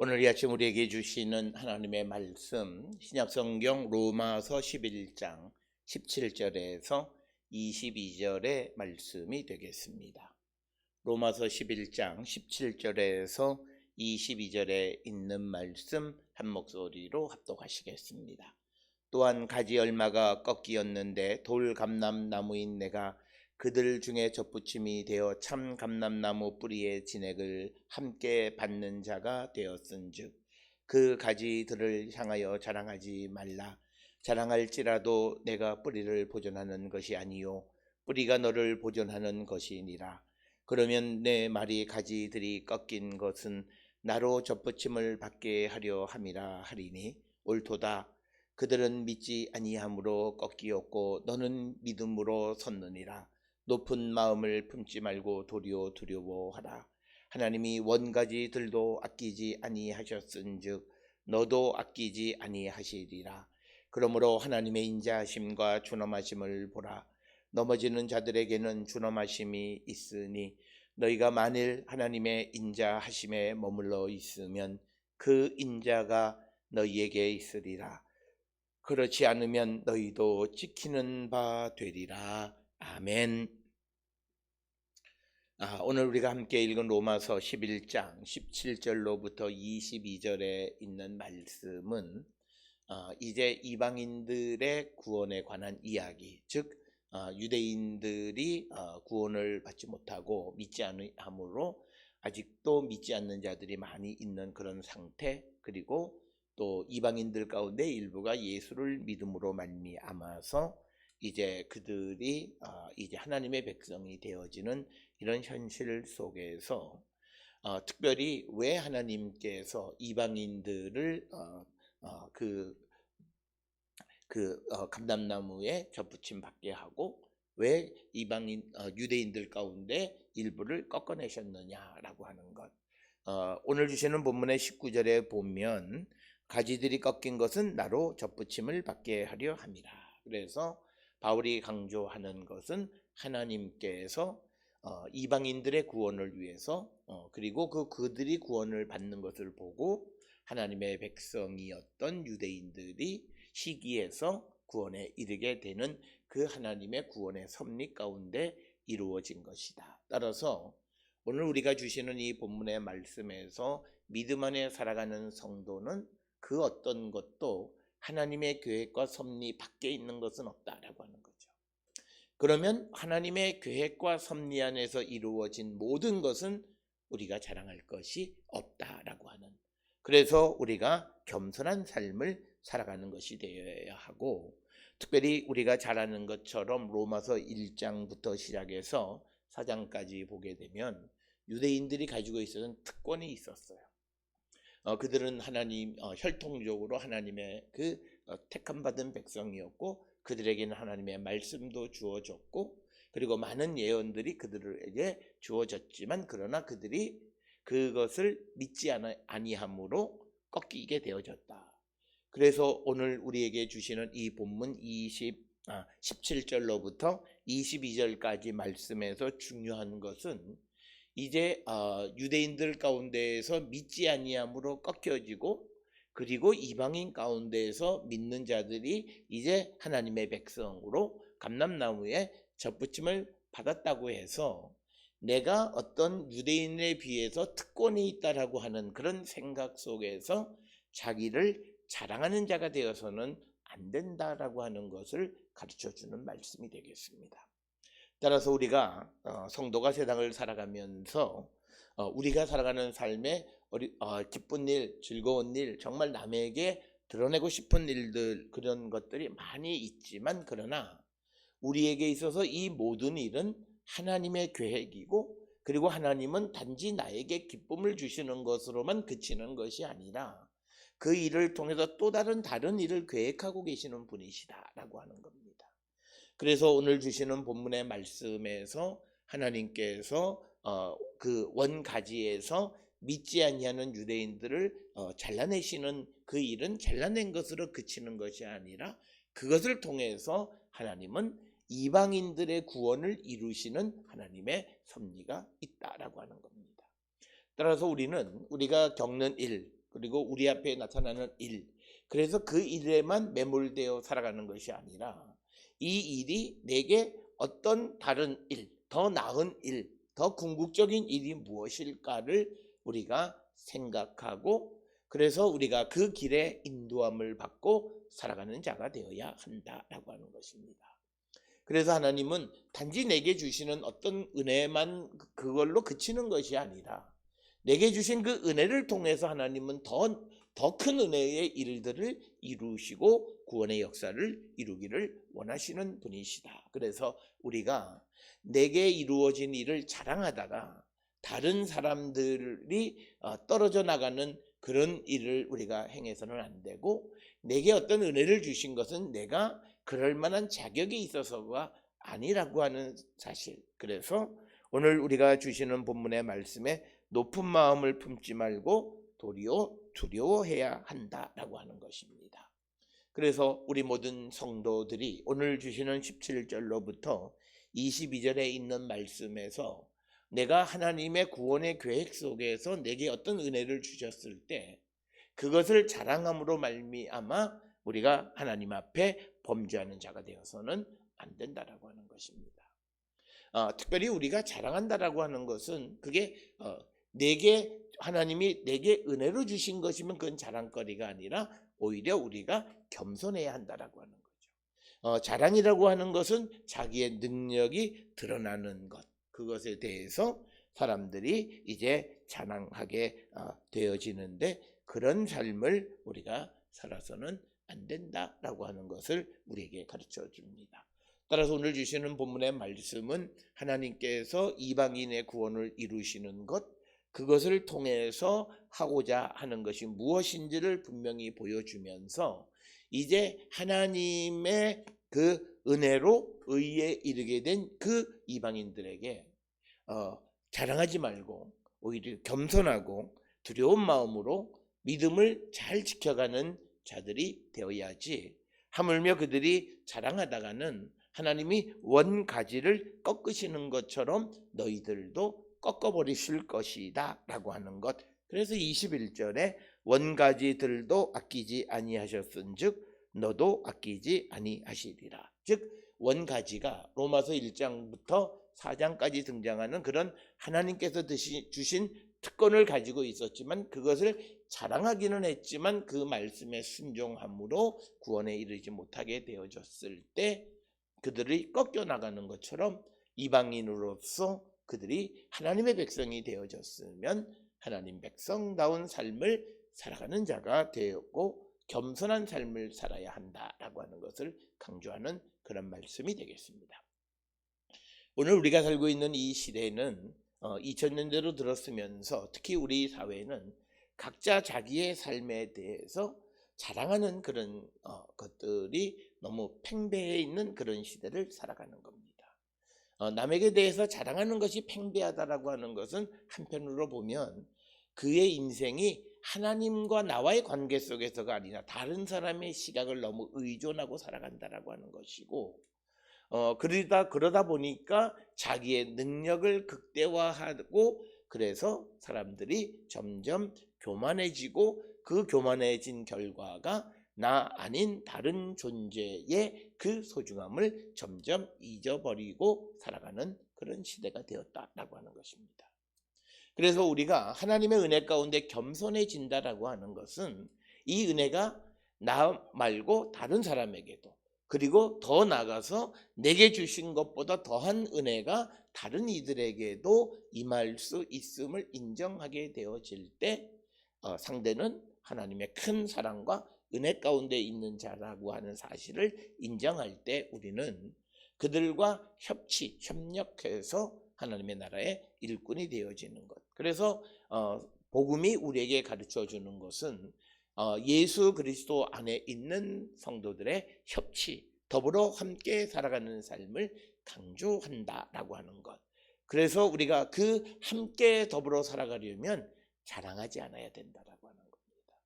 오늘 이 아침 우리에게 주시는 하나님의 말씀, 신약성경 로마서 11장 17절에서 22절의 말씀이 되겠습니다. 로마서 11장 17절에서 22절에 있는 말씀 한 목소리로 합독하시겠습니다. 또한 가지 얼마가 꺾이었는데 돌 감람나무인 내가 그들 중에 접붙임이 되어 참 감람나무 뿌리의 진액을 함께 받는 자가 되었은즉 그 가지들을 향하여 자랑하지 말라. 자랑할지라도 내가 뿌리를 보존하는 것이 아니요 뿌리가 너를 보존하는 것이니라. 그러면 내 말이 가지들이 꺾인 것은 나로 접붙임을 받게 하려 함이라 하리니 옳도다. 그들은 믿지 아니함으로 꺾이었고 너는 믿음으로 섰느니라. 높은 마음을 품지 말고 도리어 두려워하라. 하나님이 원가지들도 아끼지 아니하셨은즉 너도 아끼지 아니하시리라. 그러므로 하나님의 인자하심과 준엄하심을 보라. 넘어지는 자들에게는 준엄하심이 있으니 너희가 만일 하나님의 인자하심에 머물러 있으면 그 인자가 너희에게 있으리라. 그렇지 않으면 너희도 지키는 바 되리라. 아멘. 오늘 우리가 함께 읽은 로마서 11장 17절로부터 22절에 있는 말씀은 이제 이방인들의 구원에 관한 이야기, 즉 유대인들이 구원을 받지 못하고 믿지 않으므로 아직도 믿지 않는 자들이 많이 있는 그런 상태, 그리고 또 이방인들 가운데 일부가 예수를 믿음으로 말미암아서 이제 그들이 이제 하나님의 백성이 되어지는 이런 현실 속에서 특별히 왜 하나님께서 이방인들을 감람나무에 접붙임 받게 하고 왜 이방인 유대인들 가운데 일부를 꺾어내셨느냐라고 하는 것. 오늘 주시는 본문의 19절에 보면 가지들이 꺾인 것은 나로 접붙임을 받게 하려 함이라. 그래서 바울이 강조하는 것은 하나님께서 이방인들의 구원을 위해서 그리고 그들이 구원을 받는 것을 보고 하나님의 백성이었던 유대인들이 시기에서 구원에 이르게 되는 그 하나님의 구원의 섭리 가운데 이루어진 것이다. 따라서 오늘 우리가 주시는 이 본문의 말씀에서 믿음 안에 살아가는 성도는 그 어떤 것도 하나님의 계획과 섭리 밖에 있는 것은 없다라고 하는 거죠. 그러면 하나님의 계획과 섭리 안에서 이루어진 모든 것은 우리가 자랑할 것이 없다라고 하는, 그래서 우리가 겸손한 삶을 살아가는 것이 되어야 하고, 특별히 우리가 잘 아는 것처럼 로마서 1장부터 시작해서 4장까지 보게 되면 유대인들이 가지고 있었던 특권이 있었어요. 그들은 하나님 혈통적으로 하나님의 택함 받은 백성이었고 그들에게는 하나님의 말씀도 주어졌고 그리고 많은 예언들이 그들에게 주어졌지만 그러나 그들이 그것을 믿지 아니함으로 꺾이게 되어졌다. 그래서 오늘 우리에게 주시는 이 본문 17절로부터 22절까지 말씀에서 중요한 것은 이제 유대인들 가운데에서 믿지 아니함으로 꺾여지고 그리고 이방인 가운데에서 믿는 자들이 이제 하나님의 백성으로 감람나무에 접붙임을 받았다고 해서 내가 어떤 유대인에 비해서 특권이 있다라고 하는 그런 생각 속에서 자기를 자랑하는 자가 되어서는 안 된다라고 하는 것을 가르쳐주는 말씀이 되겠습니다. 따라서 우리가 성도가 세상을 살아가면서 우리가 살아가는 삶에 기쁜 일, 즐거운 일, 정말 남에게 드러내고 싶은 일들, 그런 것들이 많이 있지만 그러나 우리에게 있어서 이 모든 일은 하나님의 계획이고 그리고 하나님은 단지 나에게 기쁨을 주시는 것으로만 그치는 것이 아니라 그 일을 통해서 또 다른 일을 계획하고 계시는 분이시다라고 하는 겁니다. 그래서 오늘 주시는 본문의 말씀에서 하나님께서 그 원가지에서 믿지 아니하는 유대인들을 잘라내시는 그 일은 잘라낸 것으로 그치는 것이 아니라 그것을 통해서 하나님은 이방인들의 구원을 이루시는 하나님의 섭리가 있다라고 하는 겁니다. 따라서 우리가 겪는 일, 그리고 우리 앞에 나타나는 일, 그래서 그 일에만 매몰되어 살아가는 것이 아니라 이 일이 내게 어떤 다른 일, 더 나은 일, 더 궁극적인 일이 무엇일까를 우리가 생각하고, 그래서 우리가 그 길에 인도함을 받고 살아가는 자가 되어야 한다라고 하는 것입니다. 그래서 하나님은 단지 내게 주시는 어떤 은혜만 그걸로 그치는 것이 아니라 내게 주신 그 은혜를 통해서 하나님은 더 큰 은혜의 일들을 이루시고 구원의 역사를 이루기를 원하시는 분이시다. 그래서 우리가 내게 이루어진 일을 자랑하다가 다른 사람들이 떨어져 나가는 그런 일을 우리가 행해서는 안 되고, 내게 어떤 은혜를 주신 것은 내가 그럴 만한 자격이 있어서가 아니라고 하는 사실. 그래서 오늘 우리가 주시는 본문의 말씀에 높은 마음을 품지 말고 도리어 두려워해야 한다라고 하는 것입니다. 그래서 우리 모든 성도들이 오늘 주시는 17절로부터 22절에 있는 말씀에서 내가 하나님의 구원의 계획 속에서 내게 어떤 은혜를 주셨을 때 그것을 자랑함으로 말미암아 우리가 하나님 앞에 범죄하는 자가 되어서는 안 된다라고 하는 것입니다. 특별히 우리가 자랑한다라고 하는 것은 그게 하나님이 내게 은혜로 주신 것이면 그건 자랑거리가 아니라 오히려 우리가 겸손해야 한다라고 하는 거죠. 자랑이라고 하는 것은 자기의 능력이 드러나는 것, 그것에 대해서 사람들이 이제 자랑하게 되어지는데, 그런 삶을 우리가 살아서는 안 된다라고 하는 것을 우리에게 가르쳐 줍니다. 따라서 오늘 주시는 본문의 말씀은 하나님께서 이방인의 구원을 이루시는 것, 그것을 통해서 하고자 하는 것이 무엇인지를 분명히 보여주면서 이제 하나님의 그 은혜로 의에 이르게 된 그 이방인들에게 자랑하지 말고 오히려 겸손하고 두려운 마음으로 믿음을 잘 지켜가는 자들이 되어야지, 하물며 그들이 자랑하다가는 하나님이 원가지를 꺾으시는 것처럼 너희들도 꺾어버리실 것이다 라고 하는 것. 그래서 21절에 원가지들도 아끼지 아니하셨은즉 너도 아끼지 아니하시리라. 즉 원가지가 로마서 1장부터 4장까지 등장하는 그런 하나님께서 주신 특권을 가지고 있었지만 그것을 자랑하기는 했지만 그 말씀에 순종함으로 구원에 이르지 못하게 되어졌을 때 그들이 꺾여나가는 것처럼 이방인으로서 그들이 하나님의 백성이 되어졌으면 하나님 백성다운 삶을 살아가는 자가 되었고 겸손한 삶을 살아야 한다라고 하는 것을 강조하는 그런 말씀이 되겠습니다. 오늘 우리가 살고 있는 이 시대는 2000년대로 들었으면서 특히 우리 사회는 각자 자기의 삶에 대해서 자랑하는 그런 것들이 너무 팽배해 있는 그런 시대를 살아가는 겁니다. 남에게 대해서 자랑하는 것이 팽배하다라고 하는 것은 한편으로 보면 그의 인생이 하나님과 나와의 관계 속에서가 아니라 다른 사람의 시각을 너무 의존하고 살아간다라고 하는 것이고, 그러다 보니까 자기의 능력을 극대화하고 그래서 사람들이 점점 교만해지고 그 교만해진 결과가 나 아닌 다른 존재의 그 소중함을 점점 잊어버리고 살아가는 그런 시대가 되었다라고 하는 것입니다. 그래서 우리가 하나님의 은혜 가운데 겸손해진다라고 하는 것은 이 은혜가 나 말고 다른 사람에게도, 그리고 더 나아가서 내게 주신 것보다 더한 은혜가 다른 이들에게도 임할 수 있음을 인정하게 되어질 때 상대는 하나님의 큰 사랑과 은혜 가운데 있는 자라고 하는 사실을 인정할 때 우리는 그들과 협력해서 하나님의 나라의 일꾼이 되어지는 것. 그래서 복음이 우리에게 가르쳐 주는 것은 예수 그리스도 안에 있는 성도들의 협치, 더불어 함께 살아가는 삶을 강조한다라고 하는 것. 그래서 우리가 그 함께 더불어 살아가려면 자랑하지 않아야 된다라고 하는 겁니다.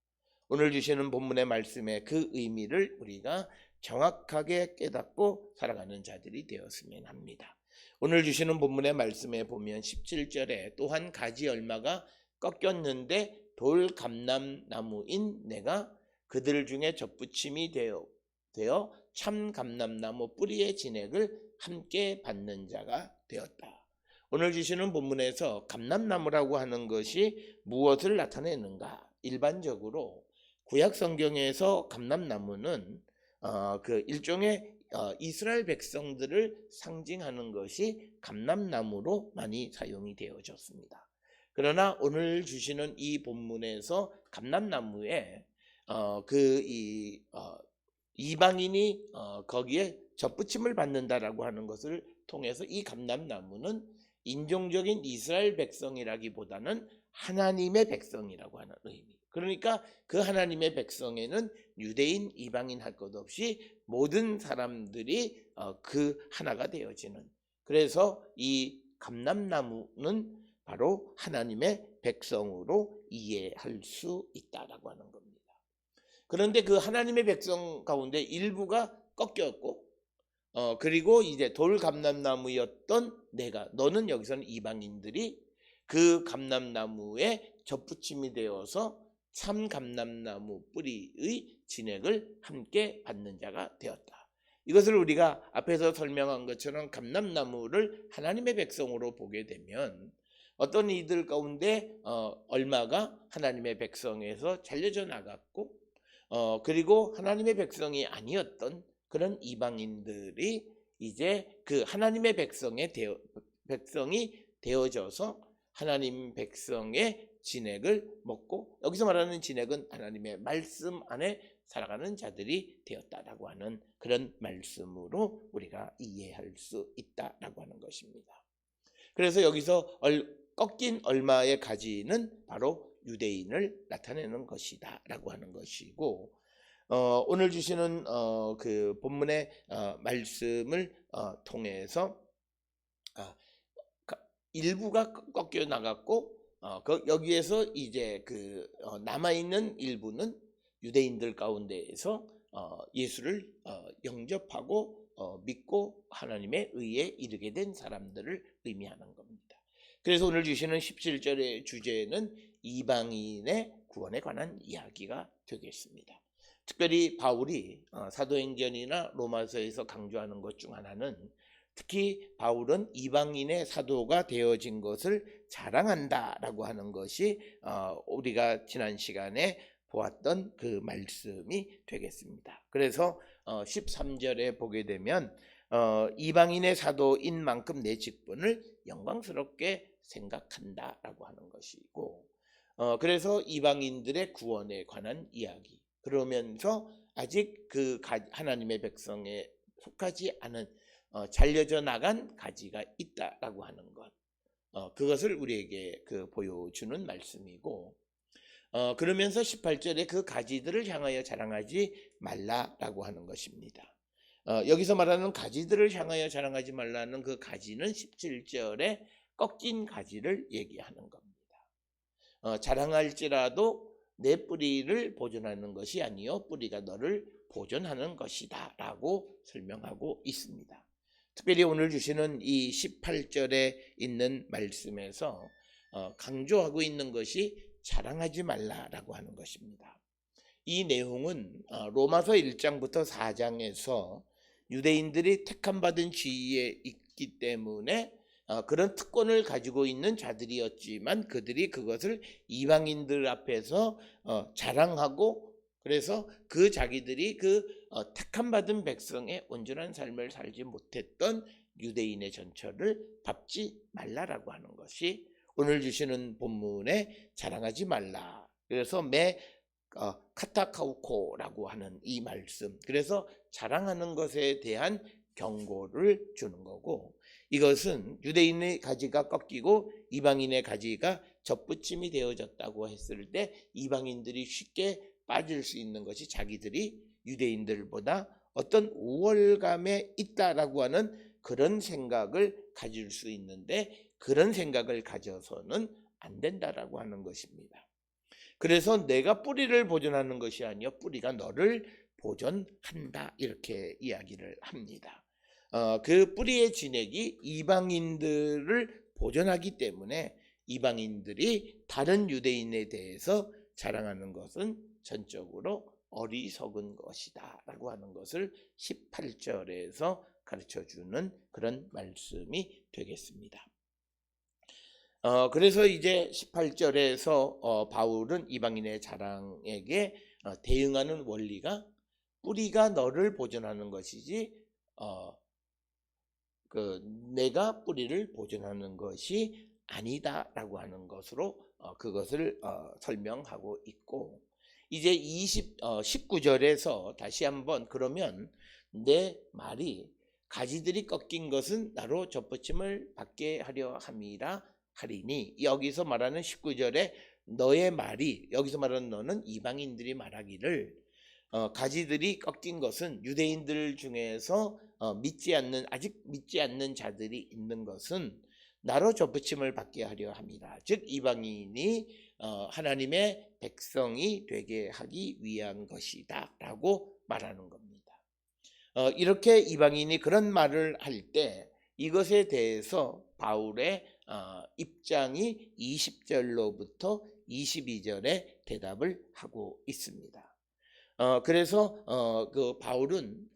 오늘 주시는 본문의 말씀의 그 의미를 우리가 정확하게 깨닫고 살아가는 자들이 되었으면 합니다. 오늘 주시는 본문의 말씀에 보면 17절에 또한 가지 얼마가 꺾였는데 돌감람나무인 내가 그들 중에 접붙임이 되어 참 감람나무 뿌리의 진액을 함께 받는 자가 되었다. 오늘 주시는 본문에서 감람나무라고 하는 것이 무엇을 나타내는가? 일반적으로 구약 성경에서 감람나무는 그 일종의 이스라엘 백성들을 상징하는 것이 감람나무로 많이 사용이 되어졌습니다. 그러나 오늘 주시는 이 본문에서 감람나무에 이방인이 거기에 접붙임을 받는다라고 하는 것을 통해서 이 감람나무는 인종적인 이스라엘 백성이라기보다는 하나님의 백성이라고 하는 의미. 그러니까 그 하나님의 백성에는 유대인, 이방인 할 것 없이 모든 사람들이 그 하나가 되어지는. 그래서 이 감람나무는 바로 하나님의 백성으로 이해할 수 있다라고 하는 겁니다. 그런데 그 하나님의 백성 가운데 일부가 꺾였고 그리고 이제 돌감람나무였던 너는 여기서는 이방인들이 그 감람나무에 접붙임이 되어서 참 감람나무 뿌리의 진액을 함께 받는 자가 되었다. 이것을 우리가 앞에서 설명한 것처럼 감람나무를 하나님의 백성으로 보게 되면 어떤 이들 가운데 얼마가 하나님의 백성에서 잘려져 나갔고 그리고 하나님의 백성이 아니었던 그런 이방인들이 이제 그 하나님의 백성이 되어져서 하나님 백성의 진액을 먹고, 여기서 말하는 진액은 하나님의 말씀 안에 살아가는 자들이 되었다라고 하는 그런 말씀으로 우리가 이해할 수 있다라고 하는 것입니다. 그래서 여기서 꺾인 얼마의 가지는 바로 유대인을 나타내는 것이다 라고 하는 것이고, 오늘 주시는 그 본문의 말씀을 통해서 일부가 꺾여 나갔고 여기에서 이제 남아있는 일부는 유대인들 가운데에서 예수를 영접하고 믿고 하나님의 의에 이르게 된 사람들을 의미하는 겁니다. 그래서 오늘 주시는 17절의 주제는 이방인의 구원에 관한 이야기가 되겠습니다. 특별히 바울이 사도행전이나 로마서에서 강조하는 것 중 하나는 특히 바울은 이방인의 사도가 되어진 것을 자랑한다라고 하는 것이 우리가 지난 시간에 보았던 그 말씀이 되겠습니다. 그래서 13절에 보게 되면 이방인의 사도인 만큼 내 직분을 영광스럽게 생각한다라고 하는 것이고, 그래서 이방인들의 구원에 관한 이야기, 그러면서 아직 그 하나님의 백성에 속하지 않은 잘려져 나간 가지가 있다라고 하는 것, 그것을 우리에게 보여주는 말씀이고, 그러면서 18절에 그 가지들을 향하여 자랑하지 말라라고 하는 것입니다. 여기서 말하는 가지들을 향하여 자랑하지 말라는 그 가지는 17절에 꺾인 가지를 얘기하는 겁니다. 자랑할지라도 내 뿌리를 보존하는 것이 아니요 뿌리가 너를 보존하는 것이다 라고 설명하고 있습니다. 특별히 오늘 주시는 이 18절에 있는 말씀에서 강조하고 있는 것이 자랑하지 말라라고 하는 것입니다. 이 내용은 로마서 1장부터 4장에서 유대인들이 택함받은 지위에 있기 때문에 그런 특권을 가지고 있는 자들이었지만 그들이 그것을 이방인들 앞에서 자랑하고, 그래서 그 자기들이 택함받은 백성의 온전한 삶을 살지 못했던 유대인의 전처를 밟지 말라라고 하는 것이 오늘 주시는 본문에 자랑하지 말라. 그래서 카타카우코라고 하는 이 말씀, 그래서 자랑하는 것에 대한 경고를 주는 거고, 이것은 유대인의 가지가 꺾이고 이방인의 가지가 접붙임이 되어졌다고 했을 때 이방인들이 쉽게 빠질 수 있는 것이 자기들이 유대인들보다 어떤 우월감에 있다라고 하는 그런 생각을 가질 수 있는데, 그런 생각을 가져서는 안 된다라고 하는 것입니다. 그래서 내가 뿌리를 보존하는 것이 아니요 뿌리가 너를 보존한다, 이렇게 이야기를 합니다. 그 뿌리의 진액이 이방인들을 보존하기 때문에 이방인들이 다른 유대인에 대해서 자랑하는 것은 전적으로 어리석은 것이다 라고 하는 것을 18절에서 가르쳐주는 그런 말씀이 되겠습니다. 그래서 이제 18절에서 바울은 이방인의 자랑에게 대응하는 원리가 뿌리가 너를 보존하는 것이지 내가 뿌리를 보존하는 것이 아니다라고 하는 것으로 그것을 설명하고 있고, 이제 19절에서 다시 한번 그러면 내 말이 가지들이 꺾인 것은 나로 접붙임을 받게 하려 함이라 하리니, 여기서 말하는 19절에 너의 말이, 여기서 말하는 너는 이방인들이 말하기를 가지들이 꺾인 것은 유대인들 중에서 아직 믿지 않는 자들이 있는 것은 나로 접붙임을 받게 하려 함이라. 즉 이방인이 하나님의 백성이 되게 하기 위한 것이다 라고 말하는 겁니다. 이렇게 이방인이 그런 말을 할 때 이것에 대해서 바울의 입장이 20절로부터 22절에 대답을 하고 있습니다. 그래서 그 바울은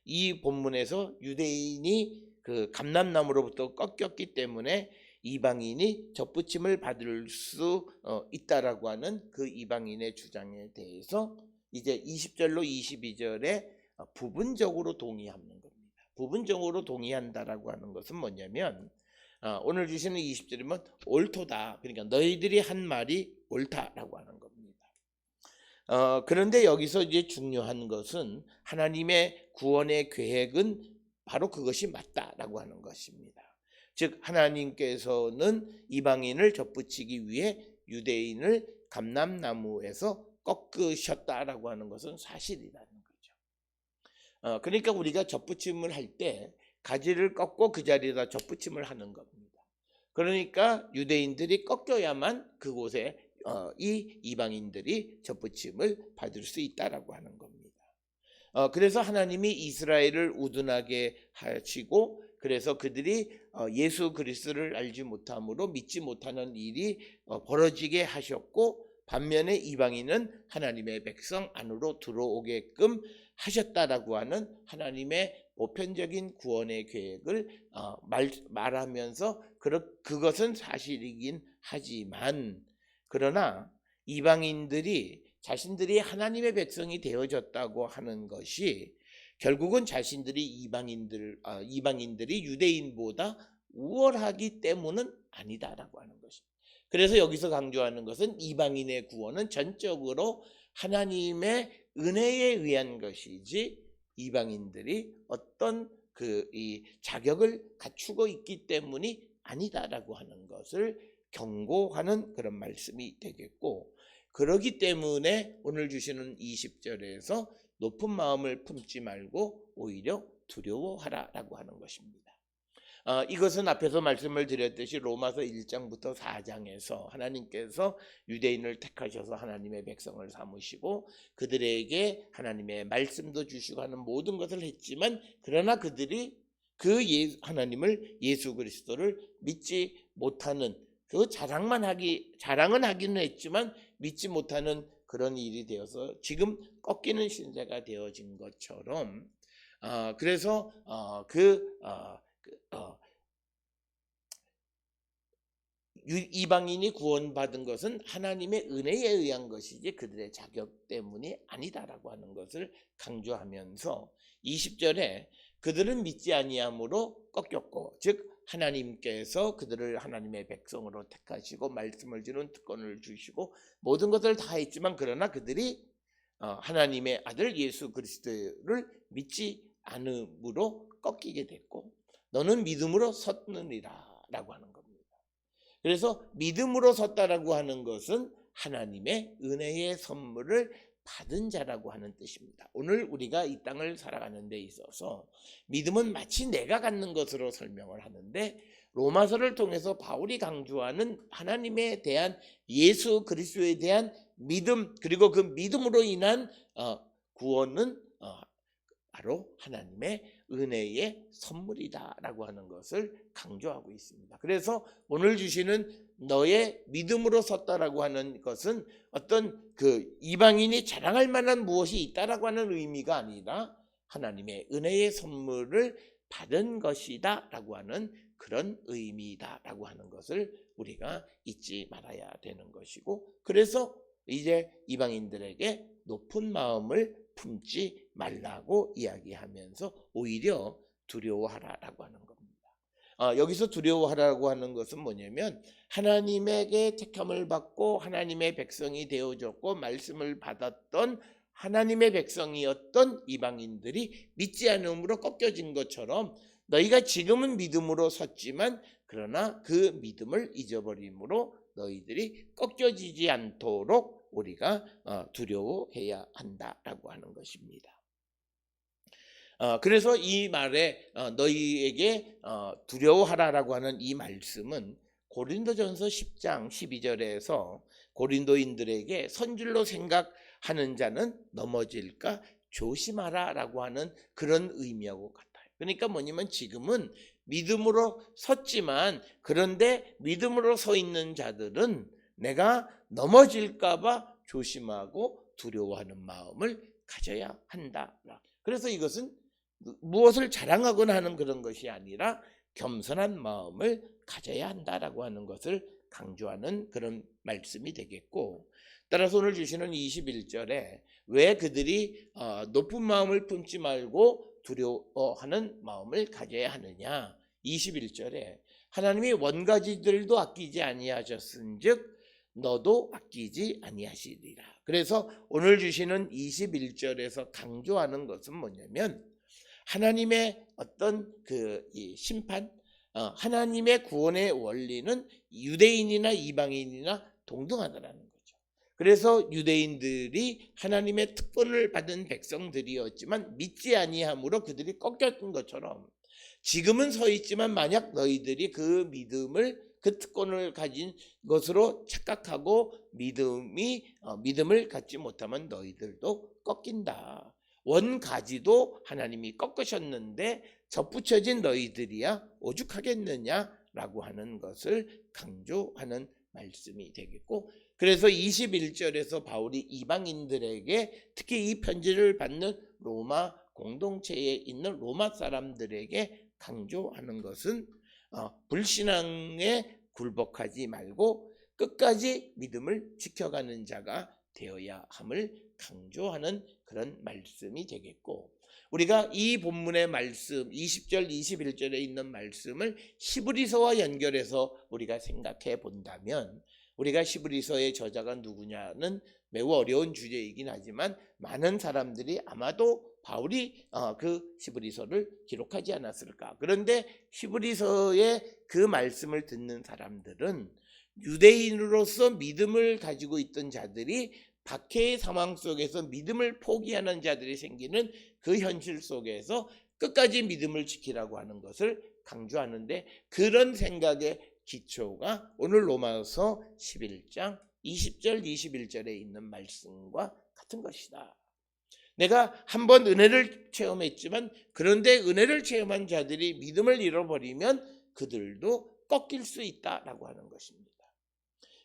이 본문에서 유대인이 그 감람나무로부터 꺾였기 때문에 이방인이 접붙임을 받을 수 있다라고 하는 그 이방인의 주장에 대해서 이제 20절로 22절에 부분적으로 동의하는 겁니다. 부분적으로 동의한다라고 하는 것은 뭐냐면 오늘 주시는 20절이면 옳도다, 그러니까 너희들이 한 말이 옳다라고 하는 겁니다. 그런데 여기서 이제 중요한 것은 하나님의 구원의 계획은 바로 그것이 맞다라고 하는 것입니다. 즉 하나님께서는 이방인을 접붙이기 위해 유대인을 감람나무에서 꺾으셨다라고 하는 것은 사실이라는 거죠. 그러니까 우리가 접붙임을 할 때 가지를 꺾고 그 자리에다 접붙임을 하는 겁니다. 그러니까 유대인들이 꺾여야만 그곳에 이 이방인들이 접붙임을 받을 수 있다라고 하는 겁니다. 그래서 하나님이 이스라엘을 우둔하게 하시고, 그래서 그들이 예수 그리스도를 알지 못함으로 믿지 못하는 일이 벌어지게 하셨고, 반면에 이방인은 하나님의 백성 안으로 들어오게끔 하셨다라고 하는 하나님의 보편적인 구원의 계획을 말하면서 그것은 사실이긴 하지만, 그러나 이방인들이 자신들이 하나님의 백성이 되어졌다고 하는 것이 결국은 자신들이 이방인들이 유대인보다 우월하기 때문은 아니다라고 하는 것입니다. 그래서 여기서 강조하는 것은 이방인의 구원은 전적으로 하나님의 은혜에 의한 것이지 이방인들이 어떤 이 자격을 갖추고 있기 때문이 아니다라고 하는 것을 경고하는 그런 말씀이 되겠고, 그러기 때문에 오늘 주시는 20절에서 높은 마음을 품지 말고 오히려 두려워하라라고 하는 것입니다. 이것은 앞에서 말씀을 드렸듯이 로마서 1장부터 4장에서 하나님께서 유대인을 택하셔서 하나님의 백성을 삼으시고 그들에게 하나님의 말씀도 주시고 하는 모든 것을 했지만, 그러나 그들이 하나님을 예수 그리스도를 믿지 못하는, 그 자랑은 하기는 했지만 믿지 못하는 그런 일이 되어서 지금 꺾이는 신세가 되어진 것처럼, 그래서 이방인이 구원받은 것은 하나님의 은혜에 의한 것이지 그들의 자격 때문이 아니다라고 하는 것을 강조하면서 20절에 그들은 믿지 아니함으로 꺾였고, 즉 하나님께서 그들을 하나님의 백성으로 택하시고 말씀을 주는 특권을 주시고 모든 것을 다 했지만, 그러나 그들이 하나님의 아들 예수 그리스도를 믿지 않음으로 꺾이게 됐고, 너는 믿음으로 섰느니라 라고 하는 겁니다. 그래서 믿음으로 섰다라고 하는 것은 하나님의 은혜의 선물을 받은 자라고 하는 뜻입니다. 오늘 우리가 이 땅을 살아가는 데 있어서 믿음은 마치 내가 갖는 것으로 설명을 하는데, 로마서를 통해서 바울이 강조하는 하나님에 대한 예수 그리스도에 대한 믿음, 그리고 그 믿음으로 인한 구원은 바로 하나님의 은혜의 선물이다라고 하는 것을 강조하고 있습니다. 그래서 오늘 주시는 너의 믿음으로 섰다라고 하는 것은 어떤 그 이방인이 자랑할 만한 무엇이 있다라고 하는 의미가 아니라 하나님의 은혜의 선물을 받은 것이다라고 하는 그런 의미다라고 하는 것을 우리가 잊지 말아야 되는 것이고, 그래서 이제 이방인들에게 높은 마음을 품지 말라고 이야기하면서 오히려 두려워하라라고 하는 겁니다. 여기서 두려워하라고 하는 것은 뭐냐면 하나님에게 택함을 받고 하나님의 백성이 되어졌고 말씀을 받았던 하나님의 백성이었던 이방인들이 믿지 않음으로 꺾여진 것처럼 너희가 지금은 믿음으로 섰지만 그러나 그 믿음을 잊어버림으로 너희들이 꺾여지지 않도록 우리가 두려워해야 한다라고 하는 것입니다. 그래서 이 말에 너희에게 두려워하라라고 하는 이 말씀은 고린도전서 10장 12절에서 고린도인들에게 선줄로 생각하는 자는 넘어질까 조심하라라고 하는 그런 의미하고 같아요. 그러니까 뭐냐면 지금은 믿음으로 섰지만 그런데 믿음으로 서 있는 자들은 내가 넘어질까 봐 조심하고 두려워하는 마음을 가져야 한다. 그래서 이것은 무엇을 자랑하거나 하는 그런 것이 아니라 겸손한 마음을 가져야 한다라고 하는 것을 강조하는 그런 말씀이 되겠고, 따라서 오늘 주시는 21절에 왜 그들이 높은 마음을 품지 말고 두려워하는 마음을 가져야 하느냐, 21절에 하나님이 원가지들도 아끼지 아니하셨은즉 너도 아끼지 아니하시리라. 그래서 오늘 주시는 21절에서 강조하는 것은 뭐냐면 하나님의 어떤 이 심판, 하나님의 구원의 원리는 유대인이나 이방인이나 동등하다라는 거죠. 그래서 유대인들이 하나님의 특권을 받은 백성들이었지만 믿지 아니함으로 그들이 꺾였던 것처럼 지금은 서 있지만 만약 너희들이 그 믿음을 그 특권을 가진 것으로 착각하고 믿음을 갖지 못하면 너희들도 꺾인다. 원가지도 하나님이 꺾으셨는데 접붙여진 너희들이야 오죽하겠느냐라고 하는 것을 강조하는 말씀이 되겠고, 그래서 21절에서 바울이 이방인들에게 특히 이 편지를 받는 로마 공동체에 있는 로마 사람들에게 강조하는 것은 불신앙에 굴복하지 말고 끝까지 믿음을 지켜가는 자가 되어야 함을 강조하는 그런 말씀이 되겠고, 우리가 이 본문의 말씀 20절 21절에 있는 말씀을 히브리서와 연결해서 우리가 생각해 본다면 우리가 히브리서의 저자가 누구냐는 매우 어려운 주제이긴 하지만 많은 사람들이 아마도 바울이 그 히브리서를 기록하지 않았을까. 그런데 히브리서의 그 말씀을 듣는 사람들은 유대인으로서 믿음을 가지고 있던 자들이 박해의 상황 속에서 믿음을 포기하는 자들이 생기는 그 현실 속에서 끝까지 믿음을 지키라고 하는 것을 강조하는데, 그런 생각의 기초가 오늘 로마서 11장 20절 21절에 있는 말씀과 같은 것이다. 내가 한번 은혜를 체험했지만 그런데 은혜를 체험한 자들이 믿음을 잃어버리면 그들도 꺾일 수 있다라고 하는 것입니다.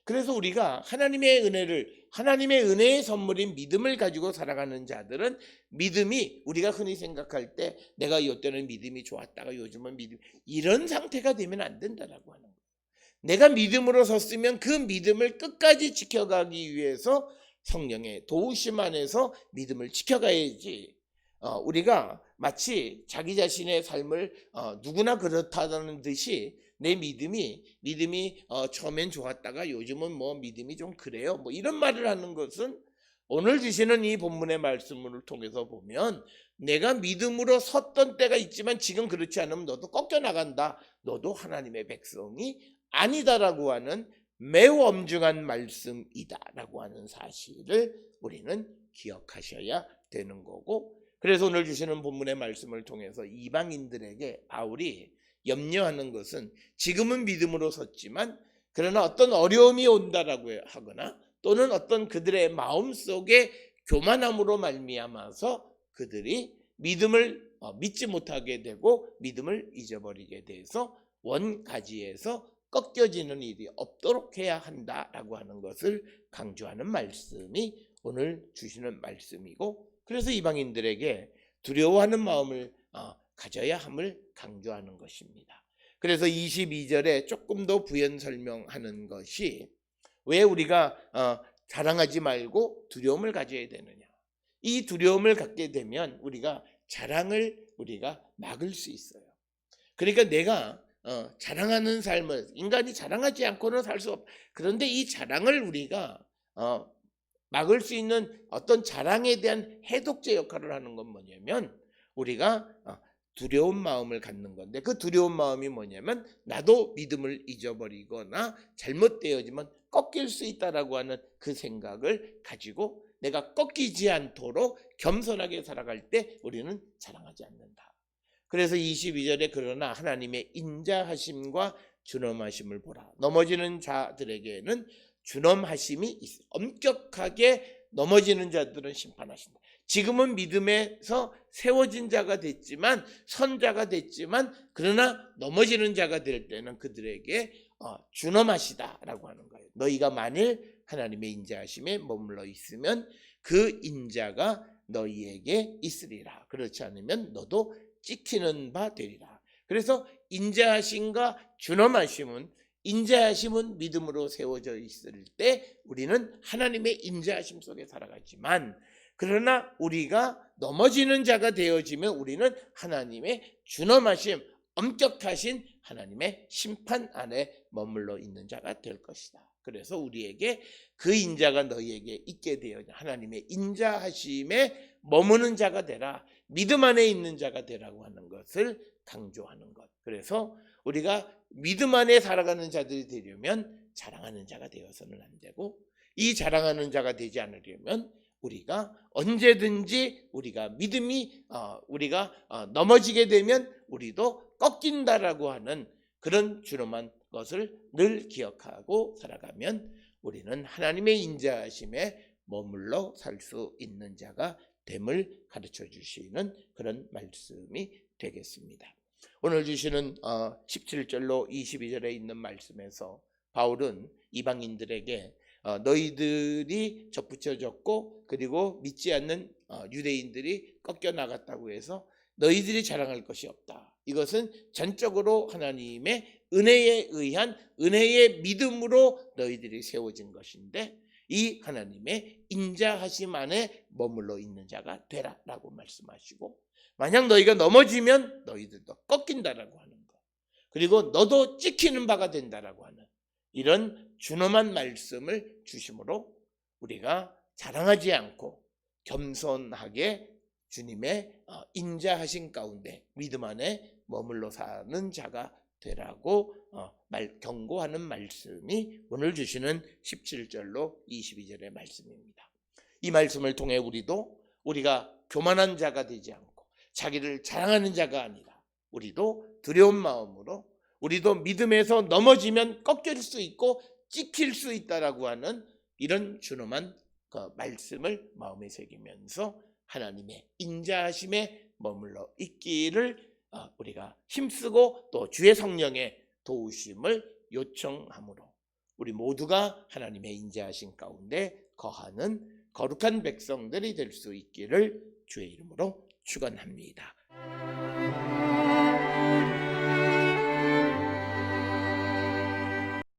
그래서 우리가 하나님의 은혜의 선물인 믿음을 가지고 살아가는 자들은 믿음이 우리가 흔히 생각할 때 내가 이때는 믿음이 좋았다가 요즘은 이런 상태가 되면 안 된다라고 하는 거예요. 내가 믿음으로 섰으면 그 믿음을 끝까지 지켜가기 위해서 성령의 도우심 안에서 믿음을 지켜가야지. 우리가 마치 자기 자신의 삶을 누구나 그렇다는 듯이 내 믿음이 처음엔 좋았다가 요즘은 믿음이 좀 그래요, 이런 말을 하는 것은 오늘 주시는 이 본문의 말씀을 통해서 보면 내가 믿음으로 섰던 때가 있지만 지금 그렇지 않으면 너도 꺾여 나간다, 너도 하나님의 백성이 아니다라고 하는 매우 엄중한 말씀이다라고 하는 사실을 우리는 기억하셔야 되는 거고, 그래서 오늘 주시는 본문의 말씀을 통해서 이방인들에게 바울이 염려하는 것은 지금은 믿음으로 섰지만 그러나 어떤 어려움이 온다라고 하거나 또는 어떤 그들의 마음속에 교만함으로 말미암아서 그들이 믿음을 믿지 못하게 되고 믿음을 잊어버리게 돼서 원가지에서 꺾여지는 일이 없도록 해야 한다라고 하는 것을 강조하는 말씀이 오늘 주시는 말씀이고, 그래서 이방인들에게 두려워하는 마음을 가져야 함을 강조하는 것입니다. 그래서 22절에 조금 더 부연 설명하는 것이 왜 우리가 자랑하지 말고 두려움을 가져야 되느냐. 이 두려움을 갖게 되면 우리가 자랑을 우리가 막을 수 있어요. 그러니까 내가 자랑하는 삶을, 인간이 자랑하지 않고는 살 수 없. 그런데 이 자랑을 우리가 막을 수 있는 어떤 자랑에 대한 해독제 역할을 하는 건 뭐냐면 우리가 두려운 마음을 갖는 건데, 그 두려운 마음이 뭐냐면 나도 믿음을 잊어버리거나 잘못되어지면 꺾일 수 있다라고 하는 그 생각을 가지고 내가 꺾이지 않도록 겸손하게 살아갈 때 우리는 자랑하지 않는다. 그래서 22절에 그러나 하나님의 인자하심과 준엄하심을 보라. 넘어지는 자들에게는 준엄하심이 있어. 엄격하게 넘어지는 자들은 심판하신다. 지금은 믿음에서 세워진 자가 됐지만, 선자가 됐지만, 그러나 넘어지는 자가 될 때는 그들에게 준엄하시다라고 하는 거예요. 너희가 만일 하나님의 인자하심에 머물러 있으면 그 인자가 너희에게 있으리라. 그렇지 않으면 너도 찍히는 바 되리라. 그래서 인자하심과 준엄하심은, 인자하심은 믿음으로 세워져 있을 때 우리는 하나님의 인자하심 속에 살아가지만, 그러나 우리가 넘어지는 자가 되어지면 우리는 하나님의 준엄하심, 엄격하신 하나님의 심판 안에 머물러 있는 자가 될 것이다. 그래서 우리에게 그 인자가 너희에게 있게 되어 하나님의 인자하심에 머무는 자가 되라, 믿음 안에 있는 자가 되라고 하는 것을 강조하는 것. 그래서 우리가 믿음 안에 살아가는 자들이 되려면 자랑하는 자가 되어서는 안 되고, 이 자랑하는 자가 되지 않으려면 우리가 언제든지 우리가 믿음이 우리가 넘어지게 되면 우리도 꺾인다라고 하는 그런 준엄한 것을 늘 기억하고 살아가면 우리는 하나님의 인자하심에 머물러 살 수 있는 자가 됨을 가르쳐 주시는 그런 말씀이 되겠습니다. 오늘 주시는 17절로 22절에 있는 말씀에서 바울은 이방인들에게 너희들이 접붙여졌고 그리고 믿지 않는 유대인들이 꺾여 나갔다고 해서 너희들이 자랑할 것이 없다. 이것은 전적으로 하나님의 은혜에 의한 은혜의 믿음으로 너희들이 세워진 것인데, 이 하나님의 인자하심 안에 머물러 있는 자가 되라라고 말씀하시고, 만약 너희가 넘어지면 너희들도 꺾인다라고 하는 것, 그리고 너도 찍히는 바가 된다라고 하는 이런 준엄한 말씀을 주심으로 우리가 자랑하지 않고 겸손하게 주님의 인자하신 가운데 믿음 안에 머물러 사는 자가 되라고 경고하는 말씀이 오늘 주시는 17절로 22절의 말씀입니다. 이 말씀을 통해 우리가 교만한 자가 되지 않고 자기를 자랑하는 자가 아니라 우리도 두려운 마음으로, 우리도 믿음에서 넘어지면 꺾일 수 있고 찍힐 수 있다라고 하는 이런 준엄한 말씀을 마음에 새기면서 하나님의 인자하심에 머물러 있기를 우리가 힘쓰고 또 주의 성령의 도우심을 요청함으로 우리 모두가 하나님의 인자하심 가운데 거하는 거룩한 백성들이 될 수 있기를 주의 이름으로 축원합니다.